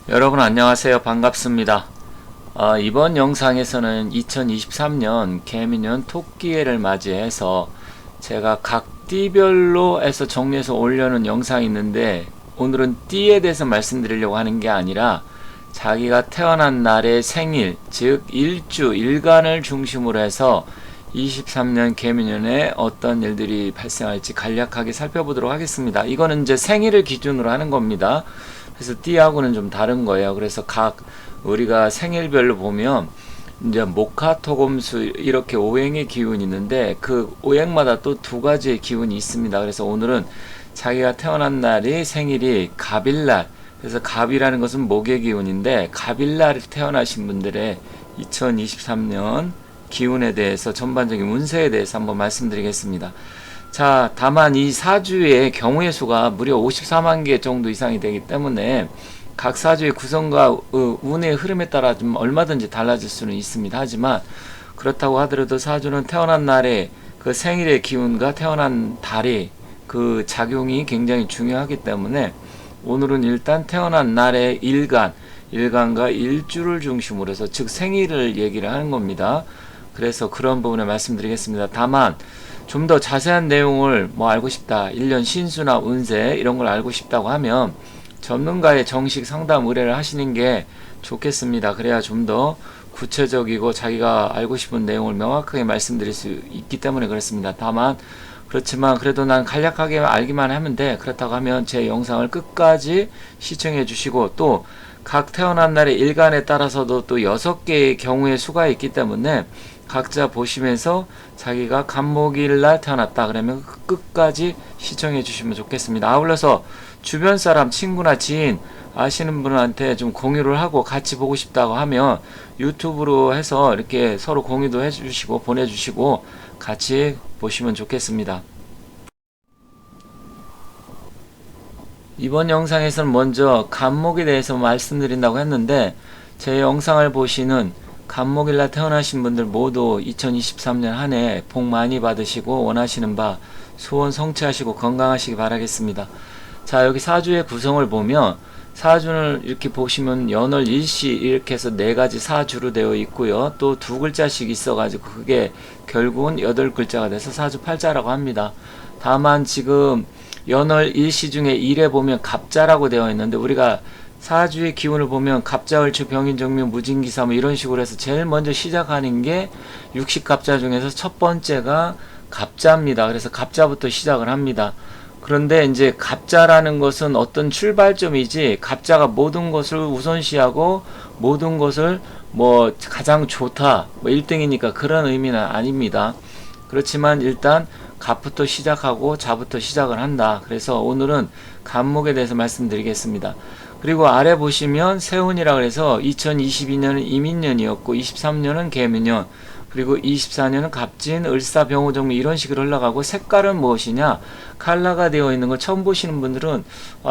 여러분 안녕하세요. 반갑습니다. 이번 영상에서는 2023년 개미년 토끼해를 맞이해서 제가 각 띠별로 해서 정리해서 올려놓은 영상이 있는데, 오늘은 띠에 대해서 말씀드리려고 하는 게 아니라 자기가 태어난 날의 생일, 즉 일주, 일간을 중심으로 해서 23년 개미년에 어떤 일들이 발생할지 간략하게 살펴보도록 하겠습니다. 이거는 이제 생일을 기준으로 하는 겁니다. 그래서 띠하고는 좀 다른 거예요. 그래서 각 우리가 생일별로 보면 이제 목화토금수 이렇게 오행의 기운이 있는데, 그 오행마다 또 두 가지의 기운이 있습니다. 그래서 오늘은 자기가 태어난 날이 생일이 갑일날, 그래서 갑이라는 것은 목의 기운인데 갑일날 태어나신 분들의 2023년 기운에 대해서, 전반적인 운세에 대해서 한번 말씀드리겠습니다. 자, 다만 이 사주의 경우의 수가 무려 54만 개 정도 이상이 되기 때문에 각 사주의 구성과 운의 흐름에 따라 좀 얼마든지 달라질 수는 있습니다. 하지만 그렇다고 하더라도 사주는 태어난 날의 그 생일의 기운과 태어난 달이 그 작용이 굉장히 중요하기 때문에 오늘은 일단 태어난 날의 일간과 일주를 중심으로 해서, 즉 생일을 얘기를 하는 겁니다. 그래서 그런 부분을 말씀드리겠습니다. 다만 좀 더 자세한 내용을 알고 싶다, 1년 신수나 운세 이런 걸 알고 싶다고 하면 전문가의 정식 상담 의뢰를 하시는 게 좋겠습니다. 그래야 좀 더 구체적이고 자기가 알고 싶은 내용을 명확하게 말씀드릴 수 있기 때문에 그렇습니다. 다만 그렇지만 그래도 난 간략하게 알기만 하면 돼, 그렇다고 하면 제 영상을 끝까지 시청해 주시고, 또 각 태어난 날의 일간에 따라서도 또 6개의 경우의 수가 있기 때문에 각자 보시면서 자기가 갑목일날 태어났다 그러면 끝까지 시청해 주시면 좋겠습니다. 아울러서 주변 사람, 친구나 지인 아시는 분한테 좀 공유를 하고 같이 보고 싶다고 하면 유튜브로 해서 이렇게 서로 공유도 해주시고 보내주시고 같이 보시면 좋겠습니다. 이번 영상에서는 먼저 갑목에 대해서 말씀드린다고 했는데, 제 영상을 보시는 갑목일날 태어나신 분들 모두 2023년 한 해 복 많이 받으시고 원하시는 바 소원 성취하시고 건강하시기 바라겠습니다. 자, 여기 사주의 구성을 보면 사주를 이렇게 보시면 연월 일시 이렇게 해서 4가지 사주로 되어 있고요. 또 2글자씩 있어가지고 그게 결국은 8글자가 돼서 사주 팔자라고 합니다. 다만 지금 연월 일시 중에 1에 보면 갑자라고 되어 있는데, 우리가 사주의 기운을 보면 갑자을축 병인정묘 무진기사 이런 식으로 해서 제일 먼저 시작하는 게 육식갑자 중에서 첫 번째가 갑자입니다. 그래서 갑자부터 시작을 합니다. 그런데 이제 갑자라는 것은 어떤 출발점이지, 갑자가 모든 것을 우선시하고 모든 것을 가장 좋다, 1등이니까 그런 의미는 아닙니다. 그렇지만 일단 갑부터 시작하고 자부터 시작을 한다. 그래서 오늘은 갑목에 대해서 말씀드리겠습니다. 그리고 아래 보시면 세운이라고 해서 2022년은 이민년이었고 23년은 개미년, 그리고 24년은 갑진, 을사, 병호, 정미 이런 식으로 흘러가고, 색깔은 무엇이냐, 칼라가 되어 있는 걸 처음 보시는 분들은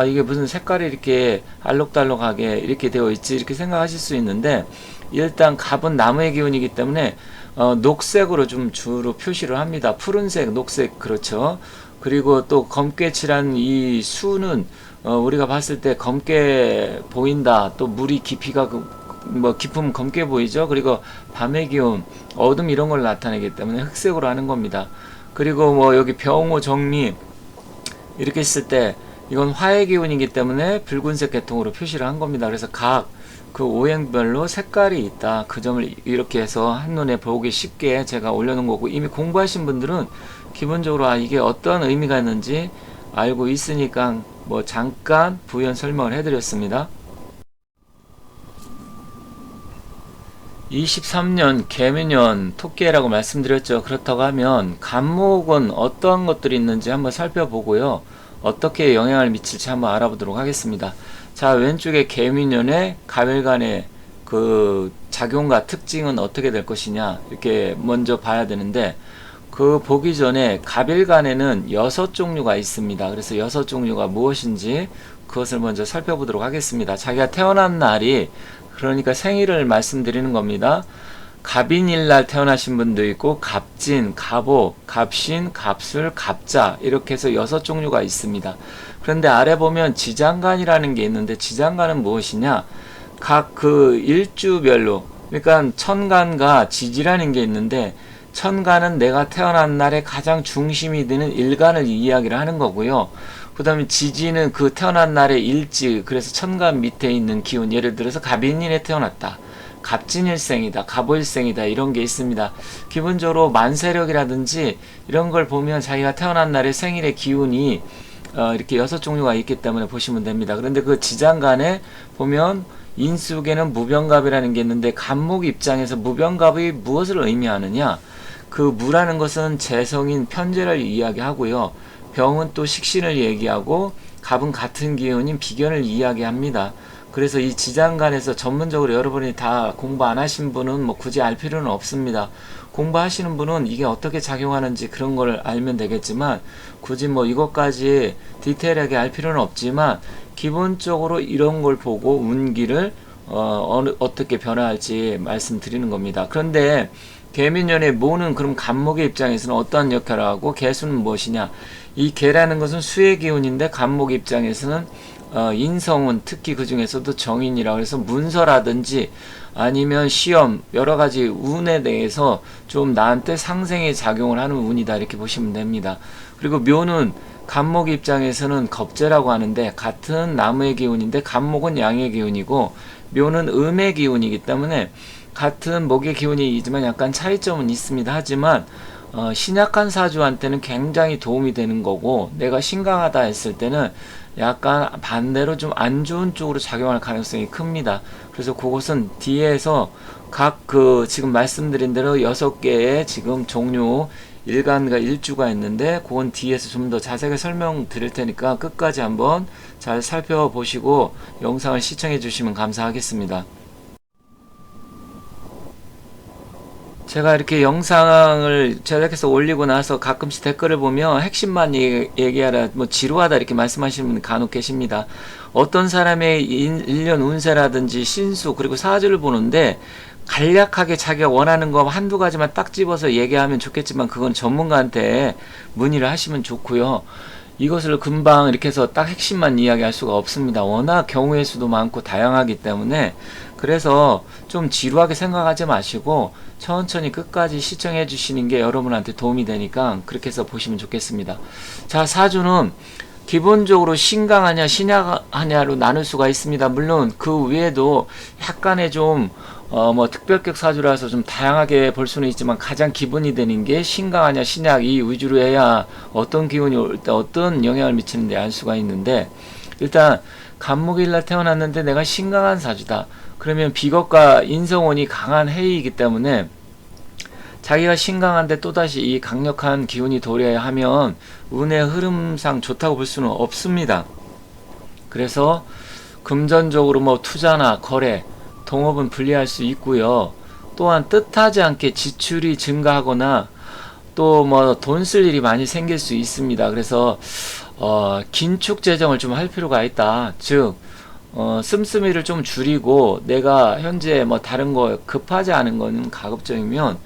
이게 무슨 색깔이 이렇게 알록달록하게 이렇게 되어 있지 이렇게 생각하실 수 있는데, 일단 갑은 나무의 기운이기 때문에 녹색으로 좀 주로 표시를 합니다. 푸른색, 녹색, 그렇죠. 그리고 또 검게 칠한 이 수는 우리가 봤을 때 검게 보인다, 또 물이 깊이가 깊으면 검게 보이죠. 그리고 밤의 기운, 어둠 이런 걸 나타내기 때문에 흑색으로 하는 겁니다. 그리고 여기 병호, 정미 이렇게 있을 때 이건 화의 기운이기 때문에 붉은색 계통으로 표시를 한 겁니다. 그래서 각 그 오행별로 색깔이 있다, 그 점을 이렇게 해서 한눈에 보기 쉽게 제가 올려놓은 거고, 이미 공부하신 분들은 기본적으로 이게 어떤 의미가 있는지 알고 있으니까 잠깐 부연 설명을 해드렸습니다. 23년 개미년 토끼해라고 말씀드렸죠. 그렇다고 하면 갑목은 어떠한 것들이 있는지 한번 살펴보고요, 어떻게 영향을 미칠지 한번 알아보도록 하겠습니다. 자, 왼쪽에 개미년의 갑일간의 그 작용과 특징은 어떻게 될 것이냐, 이렇게 먼저 봐야 되는데, 그 보기 전에 갑일간에는 6종류가 있습니다. 그래서 6종류가 무엇인지 그것을 먼저 살펴보도록 하겠습니다. 자기가 태어난 날이, 그러니까 생일을 말씀드리는 겁니다. 갑인일날 태어나신 분도 있고 갑진, 갑오, 갑신, 갑술, 갑자 이렇게 해서 6종류가 있습니다. 그런데 아래 보면 지장간이라는 게 있는데, 지장간은 무엇이냐, 각 그 일주별로, 그러니까 천간과 지지라는 게 있는데, 천간은 내가 태어난 날에 가장 중심이 되는 일간을 이야기를 하는 거고요. 그 다음에 지지는 그 태어난 날의 일지, 그래서 천간 밑에 있는 기운, 예를 들어서 갑인일에 태어났다, 갑진일생이다, 갑오일생이다, 이런 게 있습니다. 기본적으로 만세력이라든지 이런 걸 보면 자기가 태어난 날의 생일의 기운이 이렇게 6종류가 있기 때문에 보시면 됩니다. 그런데 그 지장간에 보면 인수계는 무병갑이라는 게 있는데, 갑목 입장에서 무병갑이 무엇을 의미하느냐, 그 무라는 것은 재성인 편재를 이야기하고요, 병은 또 식신을 얘기하고, 갑은 같은 기운인 비견을 이야기합니다. 그래서 이 지장간에서 전문적으로 여러분이 다 공부 안 하신 분은 뭐 굳이 알 필요는 없습니다. 공부하시는 분은 이게 어떻게 작용하는지 그런 걸 알면 되겠지만, 굳이 뭐 이것까지 디테일하게 알 필요는 없지만, 기본적으로 이런 걸 보고 운기를 어떻게 변화할지 말씀드리는 겁니다. 그런데 개민년의 모는 그럼 갑목의 입장에서는 어떠한 역할을 하고, 개수는 무엇이냐, 이 개라는 것은 수의 기운인데, 갑목 입장에서는 인성운, 특히 그 중에서도 정인이라고 해서 문서라든지 아니면 시험, 여러가지 운에 대해서 좀 나한테 상생의 작용을 하는 운이다, 이렇게 보시면 됩니다. 그리고 묘는 갑목 입장에서는 겁재라고 하는데, 같은 나무의 기운인데 갑목은 양의 기운이고 묘는 음의 기운이기 때문에 같은 목의 기운이지만 약간 차이점은 있습니다. 하지만 신약한 사주한테는 굉장히 도움이 되는 거고, 내가 신강하다 했을 때는 약간 반대로 좀 안 좋은 쪽으로 작용할 가능성이 큽니다. 그래서 그것은 뒤에서 각 지금 말씀드린 대로 6개의 지금 종류, 일간과 일주가 있는데, 그건 뒤에서 좀 더 자세하게 설명드릴 테니까 끝까지 한번 잘 살펴보시고 영상을 시청해 주시면 감사하겠습니다. 제가 이렇게 영상을 제작해서 올리고 나서 가끔씩 댓글을 보면 핵심만 얘기하라, 뭐 지루하다 이렇게 말씀하시는 분 간혹 계십니다. 어떤 사람의 1년 운세라든지 신수 그리고 사주를 보는데, 간략하게 자기가 원하는 거 한두 가지만 딱 집어서 얘기하면 좋겠지만, 그건 전문가한테 문의를 하시면 좋고요. 이것을 금방 이렇게 해서 딱 핵심만 이야기할 수가 없습니다. 워낙 경우의 수도 많고 다양하기 때문에. 그래서 좀 지루하게 생각하지 마시고 천천히 끝까지 시청해 주시는 게 여러분한테 도움이 되니까 그렇게 해서 보시면 좋겠습니다. 자, 사주는 기본적으로 신강하냐 신약하냐로 나눌 수가 있습니다. 물론 그 외에도 약간의 좀 뭐 특별격 사주라서 좀 다양하게 볼 수는 있지만, 가장 기본이 되는 게 신강하냐 신약 이 위주로 해야 어떤 기운이 올 때 어떤 영향을 미치는데 알 수가 있는데, 일단 갑목일날 태어났는데 내가 신강한 사주다, 그러면 비겁과 인성운이 강한 해이기 때문에 자기가 신강한데 또다시 이 강력한 기운이 도래야 하면 운의 흐름상 좋다고 볼 수는 없습니다. 그래서 금전적으로 뭐 투자나 거래, 동업은 불리할 수 있고요. 또한 뜻하지 않게 지출이 증가하거나 또 뭐 돈 쓸 일이 많이 생길 수 있습니다. 그래서 긴축 재정을 좀 할 필요가 있다. 즉 씀씀이를 좀 줄이고, 내가 현재 뭐 다른 거 급하지 않은 거는 가급적이면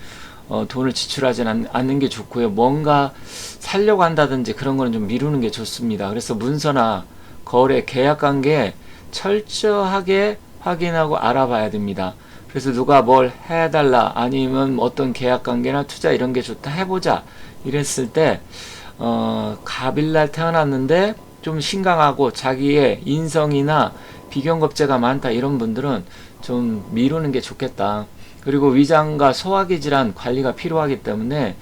돈을 지출하지 않는 게 좋고요. 뭔가 살려고 한다든지 그런 거는 좀 미루는 게 좋습니다. 그래서 문서나 거래, 계약 관계 철저하게 확인하고 알아봐야 됩니다. 그래서 누가 뭘 해달라, 아니면 어떤 계약 관계나 투자 이런 게 좋다, 해보자 이랬을 때 갑일날 태어났는데 좀 신강하고 자기의 인성이나 비견겁재가 많다, 이런 분들은 좀 미루는 게 좋겠다. 그리고 위장과 소화기 질환 관리가 필요하기 때문에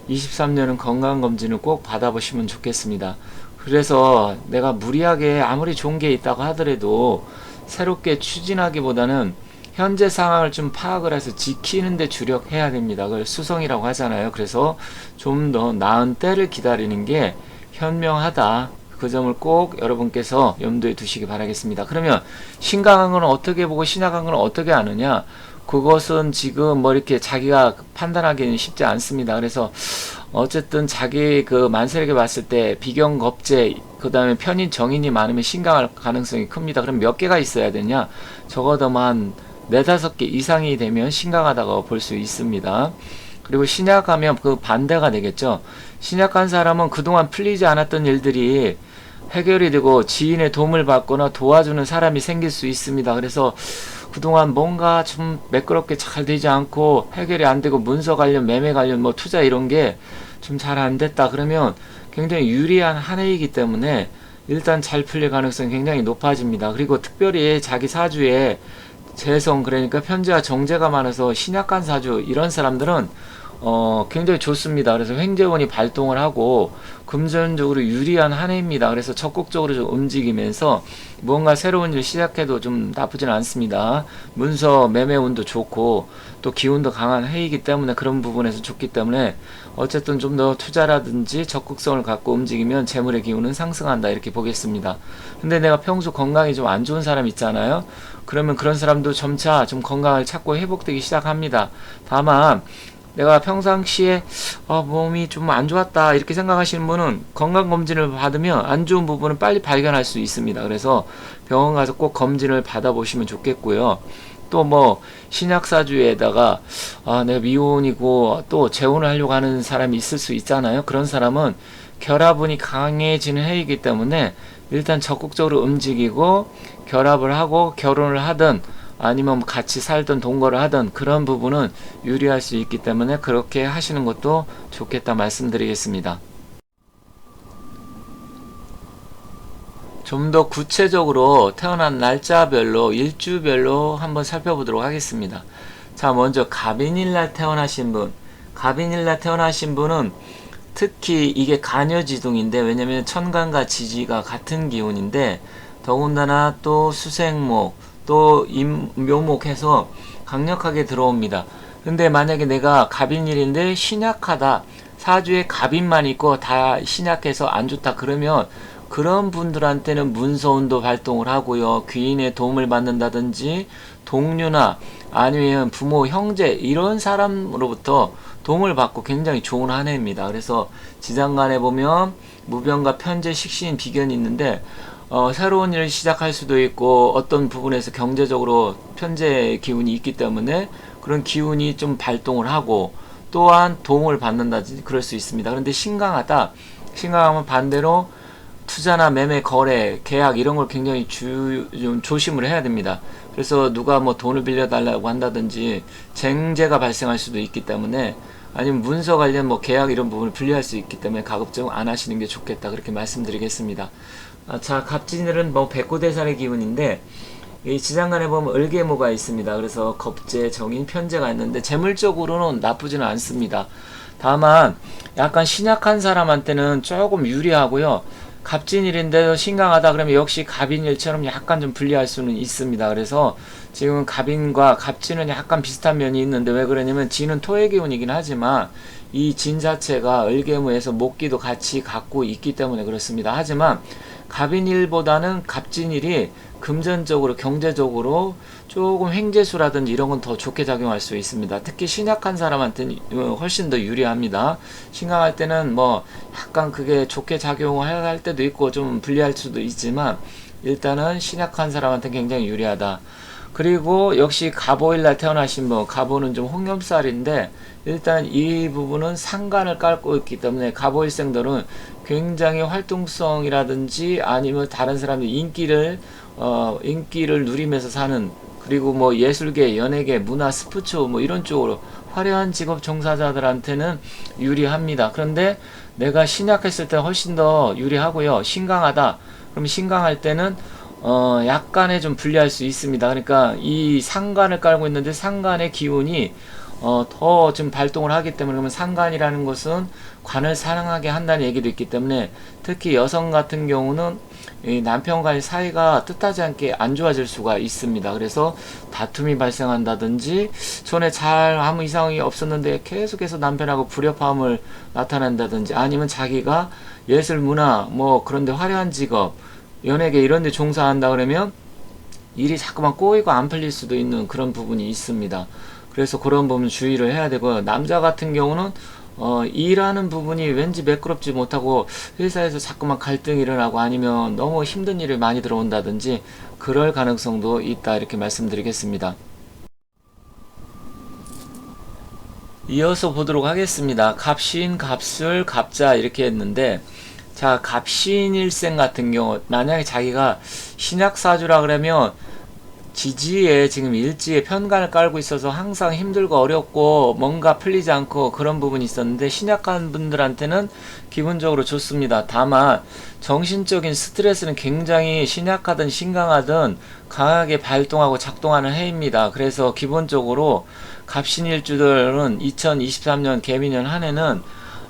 23년은 건강검진을 꼭 받아보시면 좋겠습니다. 그래서 내가 무리하게 아무리 좋은 게 있다고 하더라도 새롭게 추진하기보다는 현재 상황을 좀 파악을 해서 지키는 데 주력해야 됩니다. 그걸 수성이라고 하잖아요. 그래서 좀 더 나은 때를 기다리는 게 현명하다. 그 점을 꼭 여러분께서 염두에 두시기 바라겠습니다. 그러면 신강한 건 어떻게 보고 신약한 건 어떻게 아느냐? 그것은 지금 뭐 이렇게 자기가 판단하기는 쉽지 않습니다. 그래서 어쨌든 자기 그 만세력에 봤을 때 비견겁재, 그 다음에 편인 정인이 많으면 신강할 가능성이 큽니다. 그럼 몇 개가 있어야 되냐? 적어도 한 4-5개 이상이 되면 신강하다고 볼 수 있습니다. 그리고 신약하면 그 반대가 되겠죠. 신약한 사람은 그동안 풀리지 않았던 일들이 해결이 되고 지인의 도움을 받거나 도와주는 사람이 생길 수 있습니다. 그래서 그동안 뭔가 좀 매끄럽게 잘 되지 않고 해결이 안 되고 문서 관련, 매매 관련, 뭐 투자 이런 게 좀 잘 안 됐다 그러면 굉장히 유리한 한 해이기 때문에 일단 잘 풀릴 가능성이 굉장히 높아집니다. 그리고 특별히 자기 사주에 재성, 그러니까 편제와 정제가 많아서 신약한 사주 이런 사람들은 굉장히 좋습니다. 그래서 횡재원이 발동을 하고 금전적으로 유리한 한 해입니다. 그래서 적극적으로 좀 움직이면서 무언가 새로운 일 시작해도 좀 나쁘진 않습니다. 문서 매매 운도 좋고 또 기운도 강한 해이기 때문에 그런 부분에서 좋기 때문에 어쨌든 좀 더 투자라든지 적극성을 갖고 움직이면 재물의 기운은 상승한다 이렇게 보겠습니다. 근데 내가 평소 건강이 좀 안 좋은 사람 있잖아요. 그러면 그런 사람도 점차 좀 건강을 찾고 회복되기 시작합니다. 다만 내가 평상시에 몸이 좀 안 좋았다 이렇게 생각하시는 분은 건강검진을 받으면 안 좋은 부분은 빨리 발견할 수 있습니다. 그래서 병원 가서 꼭 검진을 받아보시면 좋겠고요. 또 뭐 신약사주에다가 내가 미혼이고 또 재혼을 하려고 하는 사람이 있을 수 있잖아요. 그런 사람은 결합운이 강해지는 해이기 때문에 일단 적극적으로 움직이고 결합을 하고 결혼을 하든 아니면 같이 살던 동거를 하든 그런 부분은 유리할 수 있기 때문에 그렇게 하시는 것도 좋겠다 말씀드리겠습니다. 좀 더 구체적으로 태어난 날짜별로 일주별로 한번 살펴보도록 하겠습니다. 자, 먼저 갑인일날 태어나신 분, 갑인일날 태어나신 분은 특히 이게 간여지둥인데, 왜냐면 천간과 지지가 같은 기운인데 더군다나 또 수생목 또 묘목해서 강력하게 들어옵니다. 근데 만약에 내가 갑인일인데 신약하다, 사주에 갑인만 있고 다 신약해서 안 좋다 그러면 그런 분들한테는 문서운도 발동을 하고요, 귀인의 도움을 받는다든지 동료나 아니면 부모, 형제 이런 사람으로부터 도움을 받고 굉장히 좋은 한 해입니다. 그래서 지장간에 보면 무병과 편재, 식신, 비견이 있는데 새로운 일을 시작할 수도 있고 어떤 부분에서 경제적으로 편재 기운이 있기 때문에 그런 기운이 좀 발동을 하고 또한 도움을 받는다든지 그럴 수 있습니다. 그런데 신강하다, 신강하면 반대로 투자나 매매, 거래, 계약 이런 걸 굉장히 좀 조심을 해야 됩니다. 그래서 누가 뭐 돈을 빌려달라고 한다든지 쟁제가 발생할 수도 있기 때문에, 아니면 문서 관련 뭐 계약 이런 부분을 분리할 수 있기 때문에 가급적 안 하시는 게 좋겠다 그렇게 말씀드리겠습니다. 자, 갑진일은 뭐 백고대살의 기운인데 이 지장간에 보면 을계모가 있습니다. 그래서 겁재, 정인, 편재가 있는데 재물적으로는 나쁘지는 않습니다. 다만 약간 신약한 사람한테는 조금 유리하고요. 갑진일인데도 신강하다 그러면 역시 갑인일처럼 약간 좀 불리할 수는 있습니다. 그래서 지금 갑인과 갑진은 약간 비슷한 면이 있는데, 왜 그러냐면 진은 토의 기운이긴 하지만 이 진 자체가 을계무에서 목기도 같이 갖고 있기 때문에 그렇습니다. 하지만 갑인일보다는 갑진일이 금전적으로 경제적으로 조금 횡재수라든지 이런 건 더 좋게 작용할 수 있습니다. 특히 신약한 사람한테는 훨씬 더 유리합니다. 신강할 때는 뭐 약간 그게 좋게 작용할 때도 있고 좀 불리할 수도 있지만 일단은 신약한 사람한테 굉장히 유리하다. 그리고 역시 갑오일날 태어나신 분, 갑오는 좀 홍염살인데 일단 이 부분은 상간을 깔고 있기 때문에 갑오일생들은 굉장히 활동성이라든지 아니면 다른 사람들 인기를 누리면서 사는, 그리고 뭐 예술계, 연예계, 문화, 스포츠 뭐 이런 쪽으로 화려한 직업 종사자들한테는 유리합니다. 그런데 내가 신약했을 때 훨씬 더 유리하고요. 신강하다. 그럼 신강할 때는 약간의 좀 불리할 수 있습니다. 그러니까 이 상간을 깔고 있는데 상간의 기운이 더 좀 발동을 하기 때문에, 그러면 상간이라는 것은 관을 사랑하게 한다는 얘기도 있기 때문에 특히 여성 같은 경우는 이 남편과의 사이가 뜻하지 않게 안 좋아질 수가 있습니다. 그래서 다툼이 발생한다든지, 전에 잘 아무 이상이 없었는데 계속해서 남편하고 불협화음을 나타낸다든지, 아니면 자기가 예술, 문화 뭐 그런데 화려한 직업, 연예계 이런 데 종사한다 그러면 일이 자꾸만 꼬이고 안 풀릴 수도 있는 그런 부분이 있습니다. 그래서 그런 부분 주의를 해야 되고요. 남자 같은 경우는 일하는 부분이 왠지 매끄럽지 못하고 회사에서 자꾸만 갈등이 일어나고 아니면 너무 힘든 일이 많이 들어온다든지 그럴 가능성도 있다 이렇게 말씀드리겠습니다. 이어서 보도록 하겠습니다. 갑신, 갑술, 갑자 이렇게 했는데, 자, 갑신일생 같은 경우 만약에 자기가 신약사주라 그러면 지지에 지금 일지에 편관을 깔고 있어서 항상 힘들고 어렵고 뭔가 풀리지 않고 그런 부분이 있었는데, 신약한 분들한테는 기본적으로 좋습니다. 다만 정신적인 스트레스는 굉장히 신약하든 신강하든 강하게 발동하고 작동하는 해입니다. 그래서 기본적으로 갑신일주들은 2023년 개미년 한 해는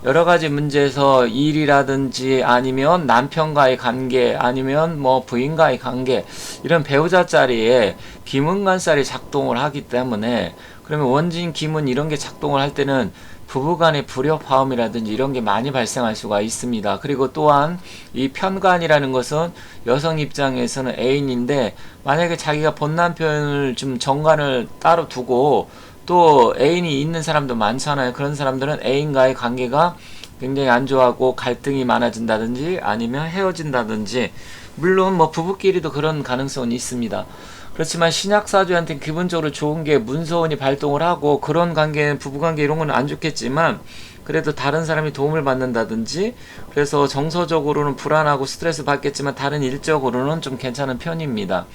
여러가지 문제에서 일이라든지 아니면 남편과의 관계 아니면 뭐 부인과의 관계, 이런 배우자 자리에 기문관살이 작동을 하기 때문에, 그러면 원진 기문 이런 게 작동을 할 때는 부부간의 불협화음이라든지 이런 게 많이 발생할 수가 있습니다. 그리고 또한 이 편관이라는 것은 여성 입장에서는 애인인데, 만약에 자기가 본 남편을 좀 정관을 따로 두고 또 애인이 있는 사람도 많잖아요. 그런 사람들은 애인과의 관계가 굉장히 안 좋아하고 갈등이 많아진다든지 아니면 헤어진다든지, 물론 뭐 부부끼리도 그런 가능성은 있습니다. 그렇지만 신약사주한테는 기본적으로 좋은 게 문서운이 발동을 하고, 그런 관계는 부부관계 이런 건 안 좋겠지만 그래도 다른 사람이 도움을 받는다든지, 그래서 정서적으로는 불안하고 스트레스 받겠지만 다른 일적으로는 좀 괜찮은 편입니다.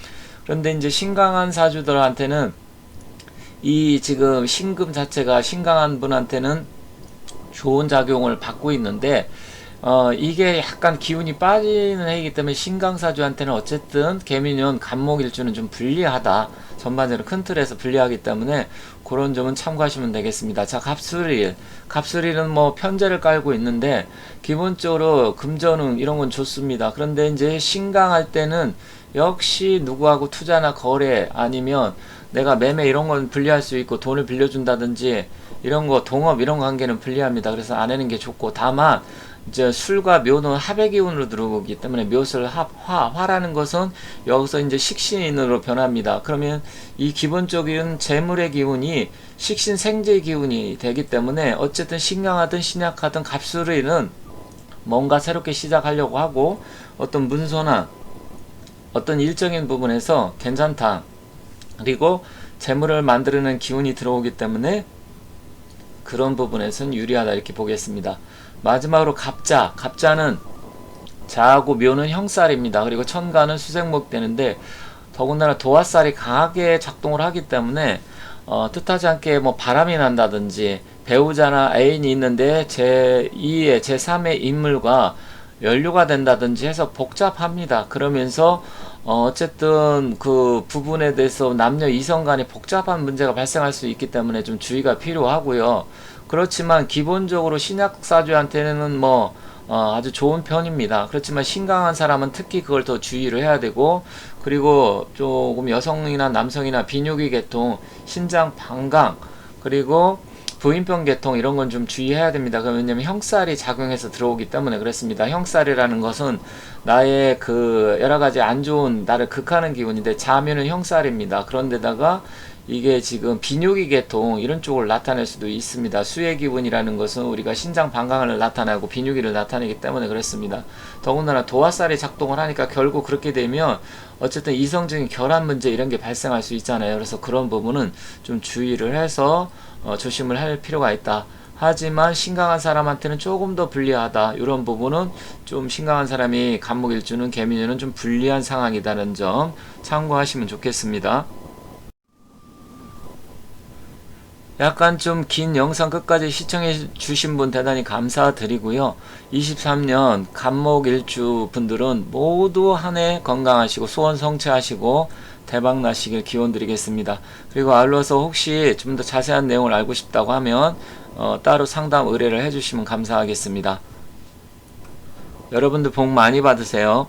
그런데 이제 신강한 사주들한테는 이 지금 신금 자체가 신강한 분한테는 좋은 작용을 받고 있는데, 이게 약간 기운이 빠지는 해이기 때문에 신강사주한테는 어쨌든 개미년 간목일주는 좀 불리하다. 전반적으로 큰 틀에서 불리하기 때문에 그런 점은 참고하시면 되겠습니다. 자, 갑술일. 갑술일은 뭐 편제를 깔고 있는데 기본적으로 금전운 이런 건 좋습니다. 그런데 이제 신강할 때는 역시 누구하고 투자나 거래 아니면 내가 매매 이런 건 불리할 수 있고, 돈을 빌려준다든지 이런 거 동업 이런 관계는 불리합니다. 그래서 안 하는 게 좋고, 다만 이제 술과 묘는 합의 기운으로 들어오기 때문에 묘술 화라는 것은 여기서 이제 식신으로 변합니다. 그러면 이 기본적인 재물의 기운이 식신 생재 기운이 되기 때문에 어쨌든 신강하든 신약하든 갑술일은 뭔가 새롭게 시작하려고 하고 어떤 문서나 어떤 일적인 부분에서 괜찮다. 그리고 재물을 만드는 기운이 들어오기 때문에 그런 부분에서는 유리하다, 이렇게 보겠습니다. 마지막으로 갑자. 갑자는 자하고 묘는 형살입니다. 그리고 천간은 수생목 되는데, 더군다나 도화살이 강하게 작동을 하기 때문에 뜻하지 않게 뭐 바람이 난다든지, 배우자나 애인이 있는데 제2의 제3의 인물과 연루가 된다든지 해서 복잡합니다. 그러면서 어쨌든 그 부분에 대해서 남녀 이성 간에 복잡한 문제가 발생할 수 있기 때문에 좀 주의가 필요하고요. 그렇지만 기본적으로 신약사주한테는 뭐 아주 좋은 편입니다. 그렇지만 신강한 사람은 특히 그걸 더 주의를 해야 되고, 그리고 조금 여성이나 남성이나 비뇨기 계통, 신장 방광, 그리고 부인병 계통 이런 건 좀 주의해야 됩니다. 왜냐면 형살이 작용해서 들어오기 때문에 그렇습니다. 형살이라는 것은 나의 그 여러가지 안 좋은 나를 극하는 기운인데, 자묘는 형살입니다. 그런데다가 이게 지금 비뇨기 계통 이런 쪽을 나타낼 수도 있습니다. 수의 기운이라는 것은 우리가 신장 방광을 나타내고 비뇨기를 나타내기 때문에 그렇습니다. 더군다나 도화살이 작동을 하니까 결국 그렇게 되면 어쨌든 이성적인 결합 문제 이런 게 발생할 수 있잖아요. 그래서 그런 부분은 좀 주의를 해서 조심을 할 필요가 있다. 하지만 신강한 사람한테는 조금 더 불리하다. 이런 부분은 좀 신강한 사람이 간목일주는 개미년은 좀 불리한 상황이다는 점 참고하시면 좋겠습니다. 약간 좀 긴 영상 끝까지 시청해 주신 분 대단히 감사드리고요. 23년 간목일주 분들은 모두 한 해 건강하시고 소원 성취하시고 대박 나시길 기원 드리겠습니다. 그리고 알로서 혹시 좀 더 자세한 내용을 알고 싶다고 하면 따로 상담 의뢰를 해주시면 감사하겠습니다. 여러분들 복 많이 받으세요.